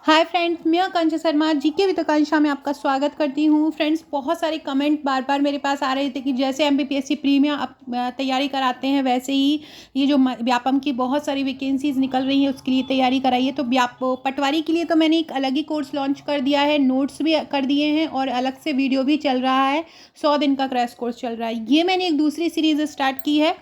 Hi friends, मैं आकांक्षा Sharma GK with आकांक्षा में आपका स्वागत करती हूँ। फ्रेंड्स, बहुत सारे कमेंट बार बार मेरे पास आ रहे थे कि जैसे एमपीपीएससी प्री में आप तैयारी कराते हैं वैसे ही ये जो व्यापम की बहुत सारी वैकेंसीज निकल रही हैं उसके लिए तैयारी कराइए। तो पटवारी के लिए तो मैंने एक अलग ही कोर्स लॉन्च कर दिया है, नोट्स भी कर दिए हैं और अलग से वीडियो भी चल रहा है। 100 दिन का क्रैश कोर्स चल रहा है। ये मैंने एक दूसरी सीरीज़ स्टार्ट की है।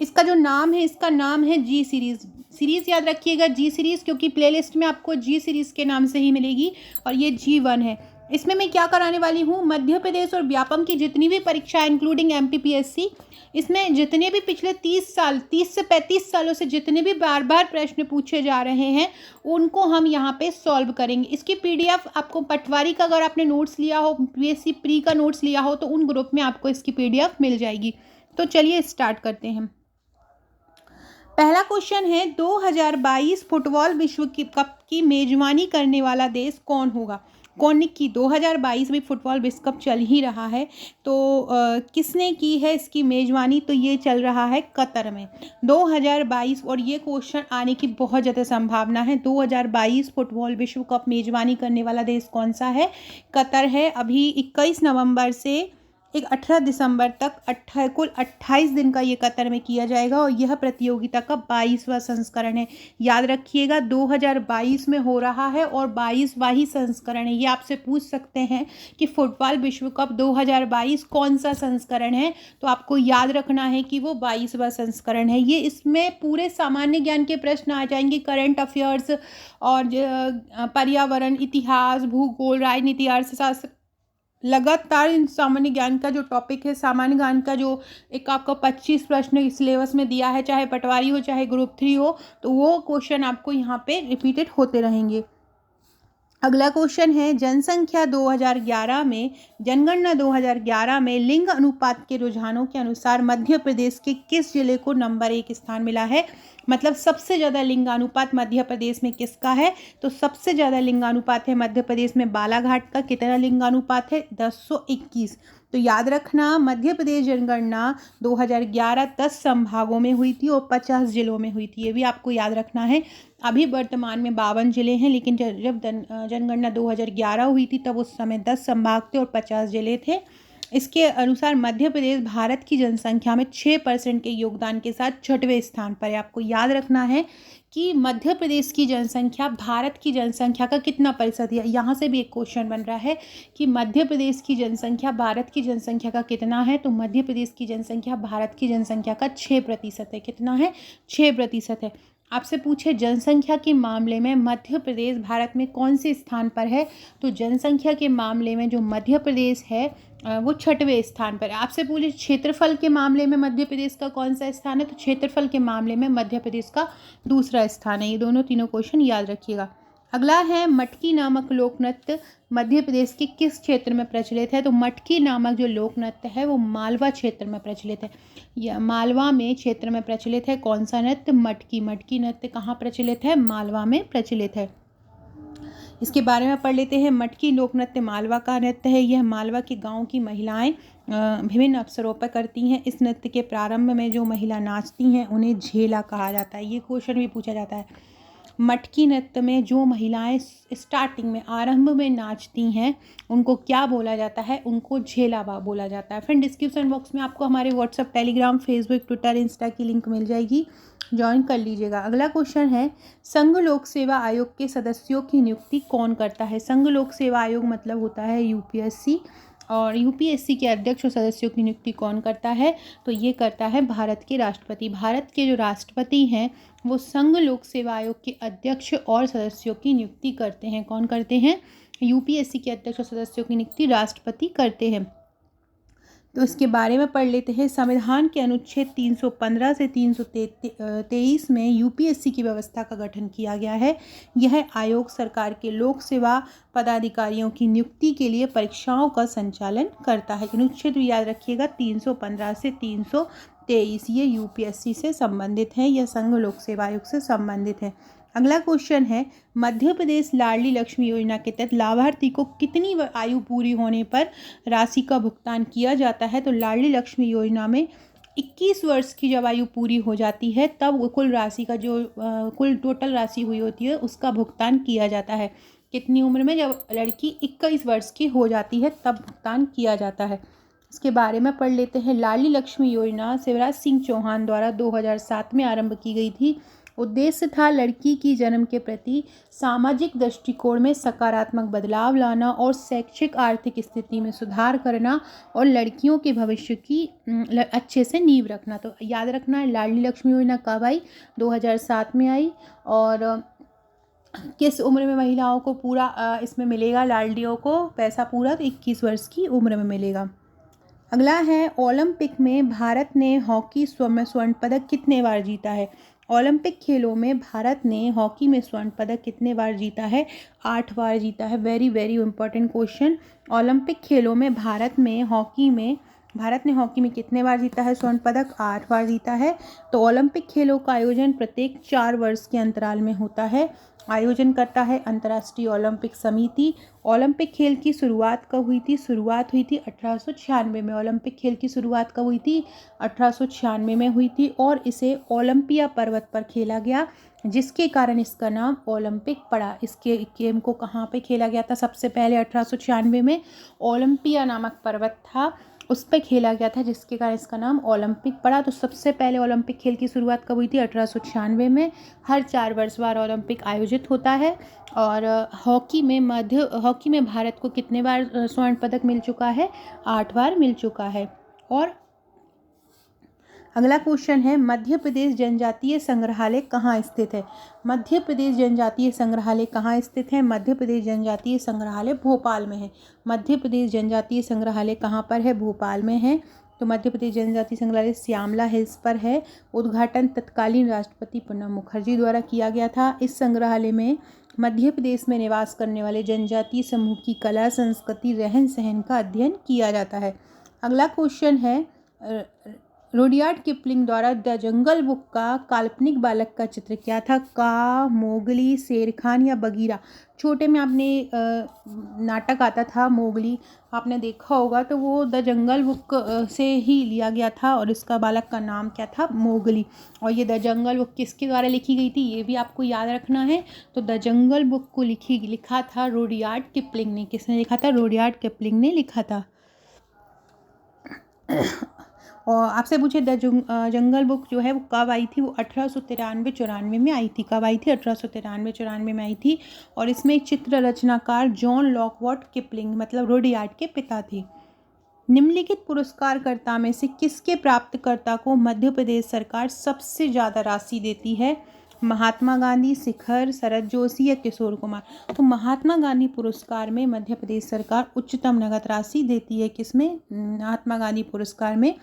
इसका जो नाम है, इसका नाम है जी सीरीज़ याद रखिएगा, जी सीरीज़, क्योंकि प्लेलिस्ट में आपको जी सीरीज़ के नाम से ही मिलेगी और ये G1 है। इसमें मैं क्या कराने वाली हूँ, मध्य प्रदेश और व्यापम की जितनी भी परीक्षा इंक्लूडिंग एमपीपीएससी, इसमें जितने भी पिछले 30 से 35 सालों से जितने भी बार बार प्रश्न पूछे जा रहे हैं उनको हम यहाँ पे सॉल्व करेंगे। इसकी पीडीएफ आपको पटवारी का अगर आपने नोट्स लिया हो, पीएससी प्री का नोट्स लिया हो, तो उन ग्रुप में आपको इसकी पीडीएफ मिल जाएगी। तो चलिए स्टार्ट करते हैं। पहला क्वेश्चन है, 2022 फुटबॉल विश्व कप की मेजबानी करने वाला देश कौन होगा। कौन ने की, 2022 में फुटबॉल विश्व कप चल ही रहा है, तो किसने की है इसकी मेजबानी, तो ये चल रहा है कतर में 2022। और ये क्वेश्चन आने की बहुत ज़्यादा संभावना है। 2022 फुटबॉल विश्व कप मेजबानी करने वाला देश कौन सा है, कतर है। अभी 21 नवंबर से 18 दिसंबर तक कुल 28 दिन का ये कतर में किया जाएगा और यह प्रतियोगिता का 22वां संस्करण है। याद रखिएगा 2022 में हो रहा है और 22वां ही संस्करण है। ये आपसे पूछ सकते हैं कि फुटबॉल विश्व कप 2022 कौन सा संस्करण है, तो आपको याद रखना है कि वो 22वां संस्करण है। ये इसमें पूरे सामान्य ज्ञान के प्रश्न आ जाएंगे, करंट अफेयर्स और पर्यावरण, इतिहास, भूगोल, राजनीति, अर्थशास्त्र, लगातार इन सामान्य ज्ञान का जो टॉपिक है, सामान्य ज्ञान का जो एक आपका 25 प्रश्न सिलेबस में दिया है, चाहे पटवारी हो चाहे ग्रुप 3 हो, तो वो क्वेश्चन आपको यहाँ पे रिपीटेड होते रहेंगे। अगला क्वेश्चन है, जनसंख्या 2011 में जनगणना 2011 में लिंग अनुपात के रुझानों के अनुसार मध्य प्रदेश के किस जिले को नंबर 1 स्थान मिला है। मतलब सबसे ज़्यादा लिंगानुपात मध्य प्रदेश में किसका है, तो सबसे ज़्यादा लिंगानुपात है मध्य प्रदेश में बालाघाट का। कितना लिंगानुपात है, 1021। तो याद रखना, मध्य प्रदेश जनगणना 2011 10 संभागों में हुई थी और 50 जिलों में हुई थी। ये भी आपको याद रखना है। अभी वर्तमान में 52 जिले हैं, लेकिन जब जनगणना 2011 हुई थी तब उस समय 10 संभाग थे और 50 जिले थे। इसके अनुसार मध्य प्रदेश भारत की जनसंख्या में 6% के योगदान के साथ 6वें स्थान पर है। आपको याद रखना है कि मध्य प्रदेश की जनसंख्या भारत की जनसंख्या का कितना प्रतिशत है। यहाँ से भी एक क्वेश्चन बन रहा है कि मध्य प्रदेश की जनसंख्या भारत की जनसंख्या का कितना है, तो मध्य प्रदेश की जनसंख्या भारत की जनसंख्या का 6% है। कितना है, 6% है। आपसे पूछे जनसंख्या के मामले में मध्य प्रदेश भारत में कौन से स्थान पर है, तो जनसंख्या के मामले में जो मध्य प्रदेश है वो 6वें स्थान पर है। आपसे पूछे क्षेत्रफल के मामले में मध्य प्रदेश का कौन सा स्थान है, तो क्षेत्रफल के मामले में मध्य प्रदेश का दूसरा स्थान है। ये तीनों क्वेश्चन याद रखिएगा। अगला है, मटकी नामक लोक नृत्य मध्य प्रदेश के किस क्षेत्र में प्रचलित है, तो मटकी नामक जो लोक नृत्य है वो मालवा क्षेत्र में प्रचलित है। यह मालवा में क्षेत्र में प्रचलित है। कौन सा नृत्य, मटकी नृत्य कहाँ प्रचलित है, मालवा में प्रचलित है। इसके बारे में पढ़ लेते हैं। मटकी लोक नृत्य मालवा का नृत्य है। यह मालवा के गांव की महिलाएं विभिन्न अवसरों पर करती हैं। इस नृत्य के प्रारंभ में जो महिला नाचती हैं उन्हें झेला कहा जाता है। ये क्वेश्चन भी पूछा जाता है। मटकी नृत्य में जो महिलाएं स्टार्टिंग में, आरंभ में नाचती हैं उनको क्या बोला जाता है, उनको झेलावा बोला जाता है। फ्रेंड, डिस्क्रिप्शन बॉक्स में आपको हमारे WhatsApp, Telegram, Facebook, Twitter, Insta की लिंक मिल जाएगी, ज्वाइन कर लीजिएगा। अगला क्वेश्चन है, संघ लोक सेवा आयोग के सदस्यों की नियुक्ति कौन करता है। संघ लोक सेवा आयोग मतलब होता है यूपीएससी, और यूपीएससी के अध्यक्ष और सदस्यों की नियुक्ति कौन करता है, तो ये करता है भारत के राष्ट्रपति। भारत के जो राष्ट्रपति हैं वो संघ लोक सेवा आयोग के अध्यक्ष और सदस्यों की नियुक्ति करते हैं। कौन करते हैं, यूपीएससी के अध्यक्ष और सदस्यों की नियुक्ति राष्ट्रपति करते हैं। तो इसके बारे में पढ़ लेते हैं। संविधान के अनुच्छेद 315 से 323 में यूपीएससी की व्यवस्था का गठन किया गया है। यह आयोग सरकार के लोक सेवा पदाधिकारियों की नियुक्ति के लिए परीक्षाओं का संचालन करता है। अनुच्छेद याद रखिएगा, 315 से 323, ये यूपीएससी से संबंधित है, यह संघ लोक सेवा आयोग से संबंधित है। अगला क्वेश्चन है, मध्य प्रदेश लाडली लक्ष्मी योजना के तहत लाभार्थी को कितनी आयु पूरी होने पर राशि का भुगतान किया जाता है, तो लाडली लक्ष्मी योजना में 21 वर्ष की जब आयु पूरी हो जाती है तब कुल राशि का जो कुल टोटल राशि हुई होती है उसका भुगतान किया जाता है। कितनी उम्र में? जब लड़की 21 वर्ष की हो जाती है तब भुगतान किया जाता है। इसके बारे में पढ़ लेते हैं। लाडली लक्ष्मी योजना शिवराज सिंह चौहान द्वारा 2007 में आरंभ की गई थी। उद्देश्य था लड़की की जन्म के प्रति सामाजिक दृष्टिकोण में सकारात्मक बदलाव लाना और शैक्षिक आर्थिक स्थिति में सुधार करना और लड़कियों के भविष्य की अच्छे से नींव रखना। तो याद रखना है लाडली लक्ष्मी योजना कब आई? 2007 में आई। और किस उम्र में महिलाओं को पूरा इसमें मिलेगा? लाडलियों को पैसा पूरा तो 21 वर्ष की उम्र में मिलेगा। अगला है ओलंपिक में भारत ने हॉकी में स्वर्ण पदक कितने बार जीता है? ओलंपिक खेलों में भारत ने हॉकी में स्वर्ण पदक कितने बार जीता है? 8 बार जीता है। Very very important question. Olympic खेलों में भारत ने हॉकी में कितने बार जीता है स्वर्ण पदक? 8 बार जीता है। तो ओलंपिक खेलों का आयोजन प्रत्येक 4 वर्ष के अंतराल में होता है। आयोजन करता है अंतर्राष्ट्रीय ओलंपिक समिति। ओलंपिक खेल की शुरुआत कब हुई थी? शुरुआत हुई थी 1896 में। ओलंपिक खेल की शुरुआत कब हुई थी? 1896 में हुई थी और इसे ओलंपिया पर्वत पर खेला गया, जिसके कारण इसका नाम ओलंपिक पड़ा। इसके गेम को कहाँ पे खेला गया था? सबसे पहले 1896 में ओलंपिया नामक पर्वत था, उस पर खेला गया था, जिसके कारण इसका नाम ओलंपिक पड़ा। तो सबसे पहले ओलंपिक खेल की शुरुआत कब हुई थी? 1896 में। हर 4 वर्ष बाद ओलंपिक आयोजित होता है। और हॉकी में भारत को कितने बार स्वर्ण पदक मिल चुका है? 8 बार मिल चुका है। और अगला क्वेश्चन है मध्य प्रदेश जनजातीय संग्रहालय कहाँ स्थित है? मध्य प्रदेश जनजातीय संग्रहालय कहाँ स्थित है? मध्य प्रदेश जनजातीय संग्रहालय भोपाल में है। मध्य प्रदेश जनजातीय संग्रहालय कहाँ पर है? भोपाल में है। तो मध्य प्रदेश जनजातीय संग्रहालय श्यामला हिल्स पर है। उद्घाटन तत्कालीन राष्ट्रपति प्रणब मुखर्जी द्वारा किया गया था। इस संग्रहालय में मध्य प्रदेश में निवास करने वाले जनजातीय समूह की कला, संस्कृति, रहन सहन का अध्ययन किया जाता है। अगला क्वेश्चन है रुडयार्ड किपलिंग द्वारा द जंगल बुक का काल्पनिक बालक का चित्र क्या था? का, मोगली, शेर खान या बगीरा? छोटे में आपने नाटक आता था मोगली, आपने देखा होगा, तो वो द जंगल बुक से ही लिया गया था और इसका बालक का नाम क्या था? मोगली। और ये द जंगल बुक किसके द्वारा लिखी गई थी? ये भी आपको याद रखना है। तो द जंगल बुक को लिखा था रुडयार्ड किपलिंग ने। किसने लिखा था? रुडयार्ड किपलिंग ने लिखा था। और आपसे पूछे द जंगल बुक जो है वो कब आई थी? वो 1893-94 में आई थी। कब आई थी? 1893-94 में आई थी। और इसमें चित्र रचनाकार जॉन लॉकवॉट किपलिंग मतलब रुडयार्ड के पिता थे। निम्नलिखित पुरस्कारकर्ता में से किसके प्राप्तकर्ता को मध्य प्रदेश सरकार सबसे ज़्यादा राशि देती है? महात्मा गांधी, शिखर, शरद जोशी या किशोर कुमार? तो महात्मा गांधी पुरस्कार में मध्य प्रदेश सरकार उच्चतम नगद राशि देती है। किसमें? महात्मा गांधी पुरस्कार में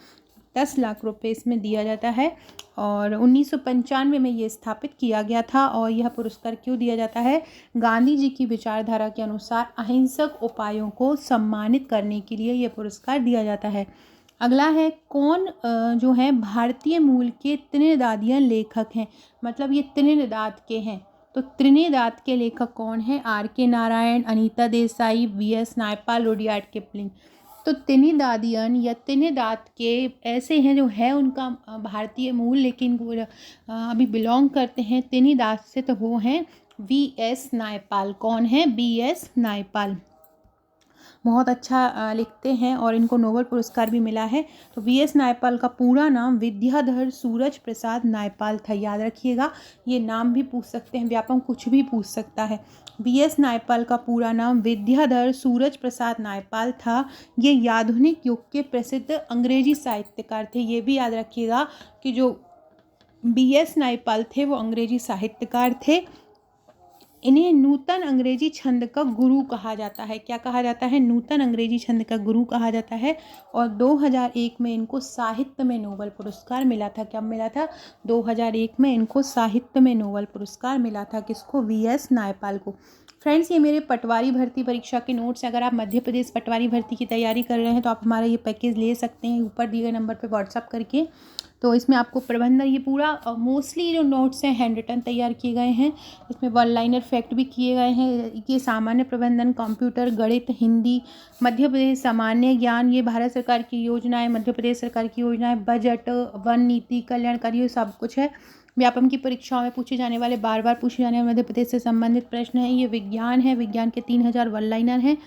10 लाख रुपए इसमें दिया जाता है। और 1995 में ये स्थापित किया गया था। और यह पुरस्कार क्यों दिया जाता है? गांधी जी की विचारधारा के अनुसार अहिंसक उपायों को सम्मानित करने के लिए यह पुरस्कार दिया जाता है। अगला है कौन जो है भारतीय मूल के त्रिनिदादियन लेखक हैं? मतलब ये त्रिनिदाद के हैं। तो त्रिनिदाद के लेखक कौन हैं? R.K. Narayan, Anita Desai, V.S. Naipal, Rudyard Kipling. तो त्रिनिदादियन या त्रिनिदाद के ऐसे हैं जो है उनका भारतीय मूल, लेकिन वो अभी बिलोंग करते हैं त्रिनिदाद से, तो वो हैं V.S. नायपाल। कौन है? V.S. नायपाल। बहुत अच्छा लिखते हैं और इनको नोबेल पुरस्कार भी मिला है। तो V.S. नायपाल का पूरा नाम विद्याधर सूरज प्रसाद नायपाल था। याद रखिएगा, ये नाम भी पूछ सकते हैं, व्यापक कुछ भी पूछ सकता है। V.S. नायपाल का पूरा नाम विद्याधर सूरज प्रसाद नायपाल था। ये आधुनिक युग के प्रसिद्ध अंग्रेजी साहित्यकार थे। ये भी याद रखिएगा कि जो V.S. नायपाल थे वो अंग्रेजी साहित्यकार थे। इन्हें नूतन अंग्रेजी छंद का गुरु कहा जाता है। क्या कहा जाता है? नूतन अंग्रेजी छंद का गुरु कहा जाता है। और 2001 में इनको साहित्य में नोबेल पुरस्कार मिला था। क्या मिला था? 2001 में इनको साहित्य में नोबेल पुरस्कार मिला था। किसको? V.S. नायपाल को। फ्रेंड्स, ये मेरे पटवारी भर्ती परीक्षा के नोट्स। अगर आप मध्य प्रदेश पटवारी भर्ती की तैयारी कर रहे हैं तो आप हमारा ये पैकेज ले सकते हैं ऊपर दिए गए नंबर पर व्हाट्सअप करके। तो इसमें आपको प्रबंधन, ये पूरा मोस्टली जो नोट्स हैं हैंड रिटन तैयार किए गए हैं। इसमें वन लाइनर फैक्ट भी किए गए हैं। ये सामान्य प्रबंधन, कंप्यूटर, गणित, हिंदी, मध्य प्रदेश सामान्य ज्ञान, ये भारत सरकार की योजनाएं, मध्य प्रदेश सरकार की योजनाएं, बजट, वन नीति, कल्याणकारी, ये सब कुछ है। व्यापम की परीक्षाओं में पूछे जाने वाले, बार बार पूछे जाने वाले मध्य प्रदेश से संबंधित प्रश्न है। ये विज्ञान है, विज्ञान के 3000 वन लाइनर हैं।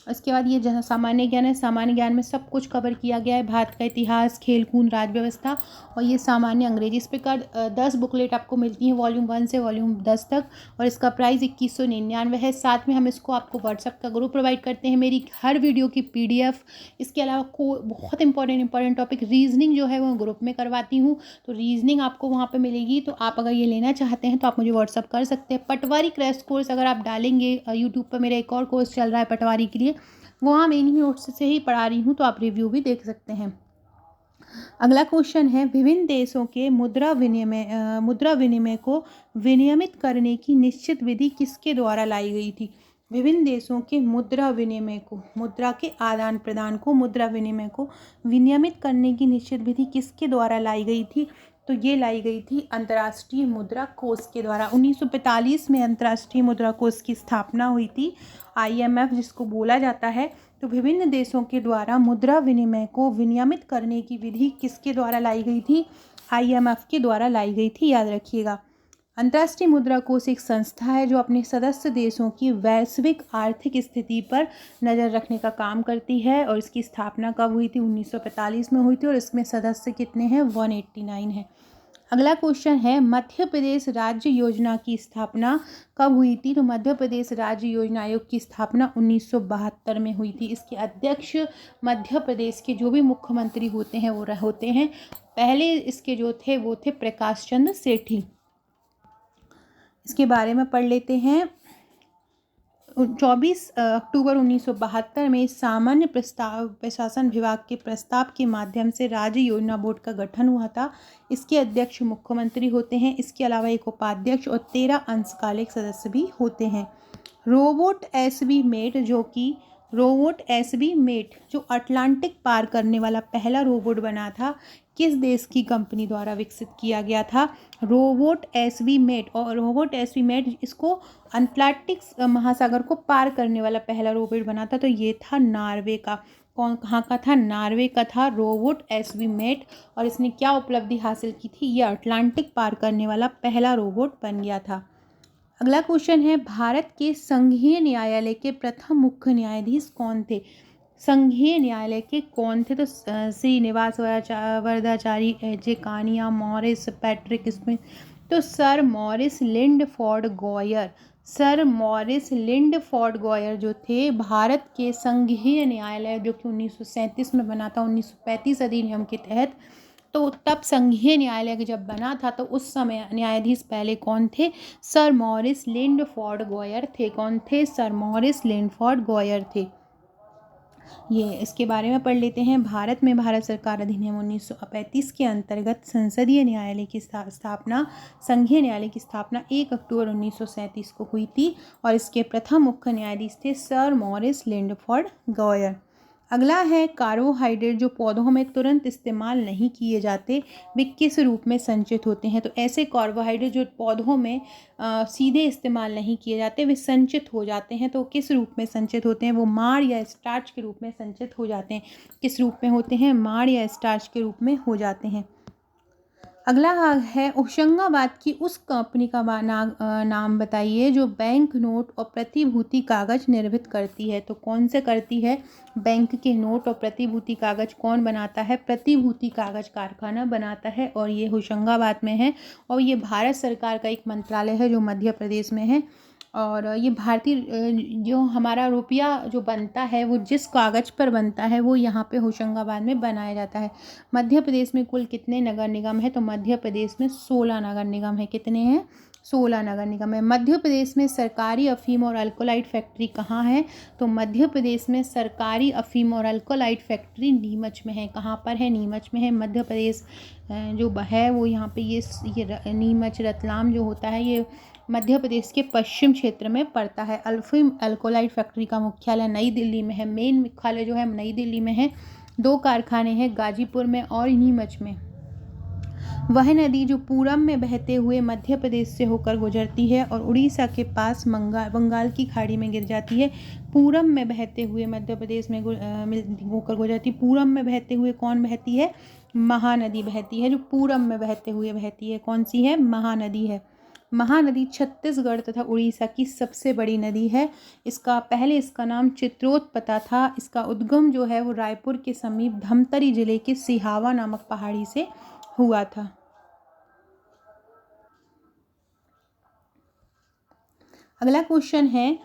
उसके बाद ये जहाँ सामान्य ज्ञान है, सामान्य ज्ञान में सब कुछ कवर किया गया है, भारत का इतिहास, खेल कूद, राज्य व्यवस्था। और ये सामान्य अंग्रेजी। इस प्रकार 10 बुकलेट आपको मिलती हैं वॉल्यूम 1 से वॉल्यूम 10 तक, और इसका प्राइस 2199 है। साथ में हम इसको आपको व्हाट्सएप का ग्रुप प्रोवाइड करते हैं, मेरी हर वीडियो की PDF। इसके अलावा बहुत इंपॉर्टेंट टॉपिक रीजनिंग जो है वो ग्रुप में करवाती हूँ, तो रीजनिंग आपको वहाँ पर मिलेगी। तो आप अगर ये लेना चाहते हैं तो आप मुझे व्हाट्सअप कर सकते हैं। पटवारी क्रैश कोर्स अगर आप डालेंगे, यूट्यूब पर मेरा एक और कोर्स चल रहा है पटवारी के लिए, वहाँ मैं इन्हीं नोट्स से ही पढ़ा रही हूँ, तो आप रिव्यू भी देख सकते हैं। अगला क्वेश्चन है, विभिन्न देशों के मुद्रा विनिमय को विनियमित करने की निश्चित विधि किसके द्वारा लाई गई थी? विभिन्न देशों के मुद्रा विनिमय को, मुद्रा के आदान प्रदान को, मुद्रा विनिमय को विनियमित करने की निश्चित विधि किसके द्वारा लाई गई थी? तो ये लाई गई थी अंतर्राष्ट्रीय मुद्रा कोष के द्वारा। 1945 में अंतर्राष्ट्रीय मुद्रा कोष की स्थापना हुई थी, IMF जिसको बोला जाता है। तो विभिन्न देशों के द्वारा मुद्रा विनिमय को विनियमित करने की विधि किसके द्वारा लाई गई थी? IMF के द्वारा लाई गई थी, याद रखिएगा। अंतर्राष्ट्रीय मुद्रा कोष एक संस्था है जो अपने सदस्य देशों की वैश्विक आर्थिक स्थिति पर नज़र रखने का काम करती है। और इसकी स्थापना कब हुई थी? 1945 में हुई थी, और इसमें सदस्य कितने हैं? 189 हैं। अगला क्वेश्चन है, मध्य प्रदेश राज्य योजना की स्थापना कब हुई थी? तो मध्य प्रदेश राज्य योजना आयोग की स्थापना 1972 में हुई थी। इसके अध्यक्ष मध्य प्रदेश के जो भी मुख्यमंत्री होते हैं वो होते हैं। पहले इसके जो थे वो थे प्रकाश चंद्र सेठी। इसके बारे में पढ़ लेते हैं। 24 अक्टूबर 1972 में सामान्य प्रशासन विभाग के प्रस्ताव के माध्यम से राज्य योजना बोर्ड का गठन हुआ था। इसके अध्यक्ष मुख्यमंत्री होते हैं। इसके अलावा एक उपाध्यक्ष और 13 अंशकालिक सदस्य भी होते हैं। रोबोट एसबी मेट जो अटलांटिक पार करने वाला पहला रोबोट बना था, किस देश की कंपनी द्वारा विकसित किया गया था? रोबोट एसबी मेट इसको अटलांटिक महासागर को पार करने वाला पहला रोबोट बना था, तो ये था नॉर्वे का। कहाँ का था? नॉर्वे का था रोबोट एसबी मेट। और इसने क्या उपलब्धि हासिल की थी? ये अटलांटिक पार करने वाला पहला रोबोट बन गया था। अगला क्वेश्चन है, भारत के संघीय न्यायालय के प्रथम मुख्य न्यायाधीश कौन थे? संघीय न्यायालय के कौन थे? तो Srinivasa Varadachari, J Kania, Maurice Patrick Smith. तो सर मॉरिस लिंडफोर्ड गॉयर जो थे भारत के संघीय न्यायालय, जो कि 1937 में बना था, 1935 अधिनियम के तहत। तो तब संघीय न्यायालय जब बना था तो उस समय न्यायाधीश पहले कौन थे? सर मॉरिस लिंडफोर्ड गॉयर थे। कौन थे? सर मॉरिस लिंडफोर्ड गॉयर थे। ये इसके बारे में पढ़ लेते हैं। भारत में भारत सरकार अधिनियम 1935 के अंतर्गत संघीय न्यायालय की स्थापना 1 अक्टूबर 1937 को हुई थी, और इसके प्रथम मुख्य न्यायाधीश थे सर मॉरिस लिंडफोर्ड गॉयर। अगला है, कार्बोहाइड्रेट जो पौधों में तुरंत इस्तेमाल नहीं किए जाते, वे किस रूप में संचित होते हैं? तो ऐसे कार्बोहाइड्रेट जो पौधों में सीधे इस्तेमाल नहीं किए जाते, वे संचित हो जाते हैं। तो किस रूप में संचित होते हैं? वो माड़ या स्टार्च के रूप में संचित हो जाते हैं। किस रूप में होते हैं? माड़ या स्टार्च के रूप में हो जाते हैं। अगला है, होशंगाबाद की उस कंपनी का नाम बताइए जो बैंक नोट और प्रतिभूति कागज निर्मित करती है। तो कौन से करती है? बैंक के नोट और प्रतिभूति कागज कौन बनाता है? प्रतिभूति कागज कारखाना बनाता है, और ये होशंगाबाद में है। और ये भारत सरकार का एक मंत्रालय है जो मध्य प्रदेश में है। और ये भारतीय जो हमारा रुपया जो बनता है वो जिस कागज़ पर बनता है वो यहाँ पे होशंगाबाद में बनाया जाता है। मध्य प्रदेश में कुल कितने नगर निगम है? तो मध्य प्रदेश में 16 नगर निगम है। कितने हैं? 16 नगर निगम है। मध्य प्रदेश में सरकारी अफीम और अल्कोलाइड फैक्ट्री कहाँ है? तो मध्य प्रदेश में सरकारी अफीम और अल्कोलाइड फैक्ट्री नीमच में है। कहाँ पर है? नीमच में है। मध्य प्रदेश जो है वो यहाँ पे ये नीमच रतलाम जो होता है ये मध्य प्रदेश के पश्चिम क्षेत्र में पड़ता है। अल्फीम अल्कोलाइड फैक्ट्री का मुख्यालय नई दिल्ली में है। मेन मुख्यालय जो है नई दिल्ली में है। 2 कारखाने हैं, गाजीपुर में और नीमच में। वह नदी जो पूरब में बहते हुए मध्य प्रदेश से होकर गुजरती है और उड़ीसा के पास बंगाल की खाड़ी में गिर जाती है। पूरब में बहते हुए मध्य प्रदेश में होकर गुजरती, पूरब में बहते हुए कौन बहती है? महानदी बहती है, जो पूरब में बहते हुए बहती है। कौन सी है? महानदी है। महानदी छत्तीसगढ़ तथा उड़ीसा की सबसे बड़ी नदी है। इसका नाम चित्रोत्पता था। इसका उद्गम जो है वो रायपुर के समीप धमतरी जिले के सिहावा नामक पहाड़ी से हुआ था। अगला क्वेश्चन है,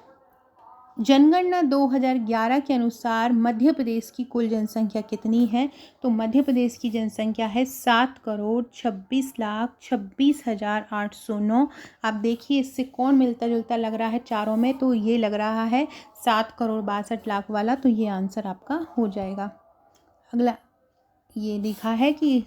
जनगणना 2011 के अनुसार मध्य प्रदेश की कुल जनसंख्या कितनी है? तो मध्य प्रदेश की जनसंख्या है 7,26,26,809। आप देखिए इससे कौन मिलता जुलता लग रहा है चारों में? तो ये लग रहा है 7,62,00,000 वाला, तो ये आंसर आपका हो जाएगा। अगला ये लिखा है कि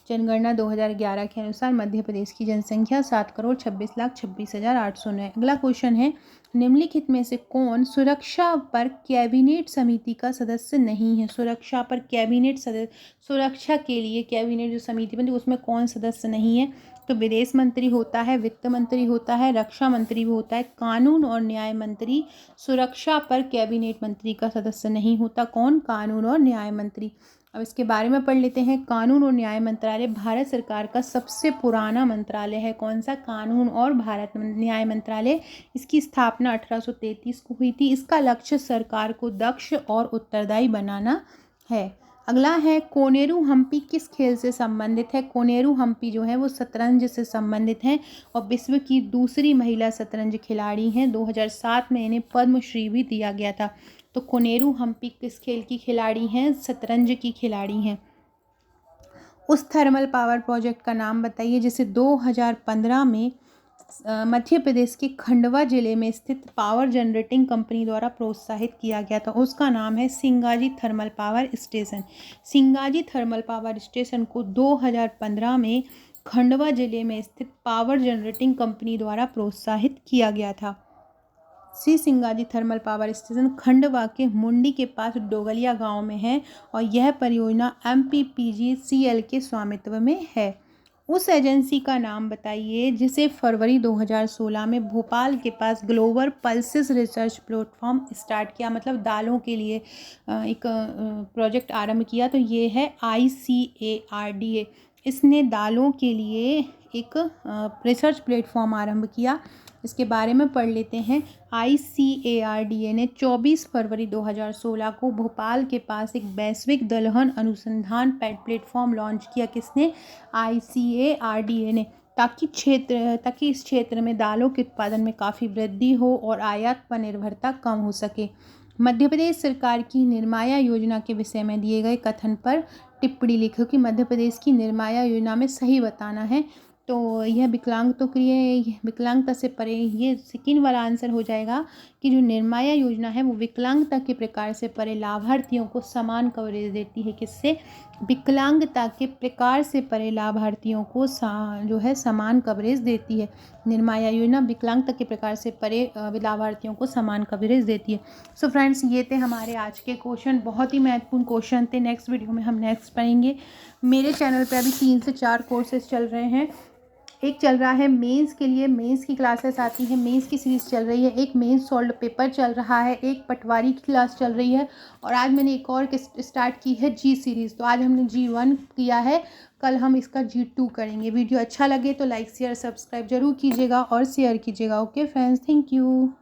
जनगणना 2011 के अनुसार मध्य प्रदेश की जनसंख्या 7,26,26,809। अगला क्वेश्चन है, निम्नलिखित में से कौन सुरक्षा पर कैबिनेट समिति का सदस्य नहीं है? सुरक्षा पर कैबिनेट सदस्य, सुरक्षा के लिए कैबिनेट जो समिति बनती है उसमें कौन सदस्य नहीं है? तो विदेश मंत्री होता है, वित्त मंत्री होता है, रक्षा मंत्री भी होता है, कानून और न्याय मंत्री। सुरक्षा पर कैबिनेट मंत्री का सदस्य नहीं होता। कौन? कानून और न्याय मंत्री। अब इसके बारे में पढ़ लेते हैं। कानून और न्याय मंत्रालय भारत सरकार का सबसे पुराना मंत्रालय है। कौन सा? कानून और न्याय मंत्रालय। इसकी स्थापना 1833 को हुई थी। इसका लक्ष्य सरकार को दक्ष और उत्तरदायी बनाना है। अगला है, कोनेरू हम्पी किस खेल से संबंधित है? कोनेरू हम्पी जो है वो शतरंज से संबंधित हैं और विश्व की दूसरी महिला शतरंज खिलाड़ी हैं। 2007 में इन्हें पद्मश्री भी दिया गया था। तो कोनेरू हम्पी किस खेल की खिलाड़ी हैं? शतरंज की खिलाड़ी हैं। उस थर्मल पावर प्रोजेक्ट का नाम बताइए जिसे 2015 में मध्य प्रदेश के खंडवा जिले में स्थित पावर जनरेटिंग कंपनी द्वारा प्रोत्साहित किया गया था। उसका नाम है Singaji thermal power station. Singaji thermal power station को 2015 में खंडवा जिले में स्थित पावर जनरेटिंग कंपनी द्वारा प्रोत्साहित किया गया था। Singaji thermal power station Khandwa के मुंडी के पास डोगलिया गांव में है और यह परियोजना MPPGCL के स्वामित्व में है। उस एजेंसी का नाम बताइए जिसे फरवरी 2016 में भोपाल के पास global pulses research platform start किया, मतलब दालों के लिए एक प्रोजेक्ट आरंभ किया। तो ये है ICARDA। इसने दालों के लिए एक रिसर्च प्लेटफॉर्म आरंभ किया। इसके बारे में पढ़ लेते हैं। ICARDA ने 24 फरवरी 2016 को भोपाल के पास एक वैश्विक दलहन अनुसंधान प्लेटफॉर्म लॉन्च किया। किसने? ICARDA ने, ताकि इस क्षेत्र में दालों के उत्पादन में काफ़ी वृद्धि हो और आयात पर निर्भरता कम हो सके। मध्य प्रदेश सरकार की निर्माया योजना के विषय में दिए गए कथन पर टिप्पणी लिखो कि मध्य प्रदेश की निर्माया योजना में सही बताना है। तो यह विकलांगता से परे, ये सेकंड वाला आंसर हो जाएगा कि जो निर्माया योजना है वो विकलांगता के प्रकार से परे लाभार्थियों को समान कवरेज देती है। किससे? विकलांगता के प्रकार से परे लाभार्थियों को जो है समान कवरेज देती है। निर्माया योजना विकलांगता के प्रकार से परे लाभार्थियों को समान कवरेज देती है। सो फ्रेंड्स, ये थे हमारे आज के क्वेश्चन, बहुत ही महत्वपूर्ण क्वेश्चन थे। नेक्स्ट वीडियो में हम नेक्स्ट पढ़ेंगे। मेरे चैनल पर अभी 3 से 4 कोर्सेज चल रहे हैं। एक चल रहा है मेंस के लिए, मेंस की क्लासेस आती हैं, मेंस की सीरीज़ चल रही है। एक मेंस सॉल्व्ड पेपर चल रहा है, एक पटवारी की क्लास चल रही है और आज मैंने एक और स्टार्ट की है G सीरीज़। तो आज हमने G1 किया है, कल हम इसका G2 करेंगे। वीडियो अच्छा लगे तो लाइक शेयर सब्सक्राइब जरूर कीजिएगा और शेयर कीजिएगा। Okay friends, thank you.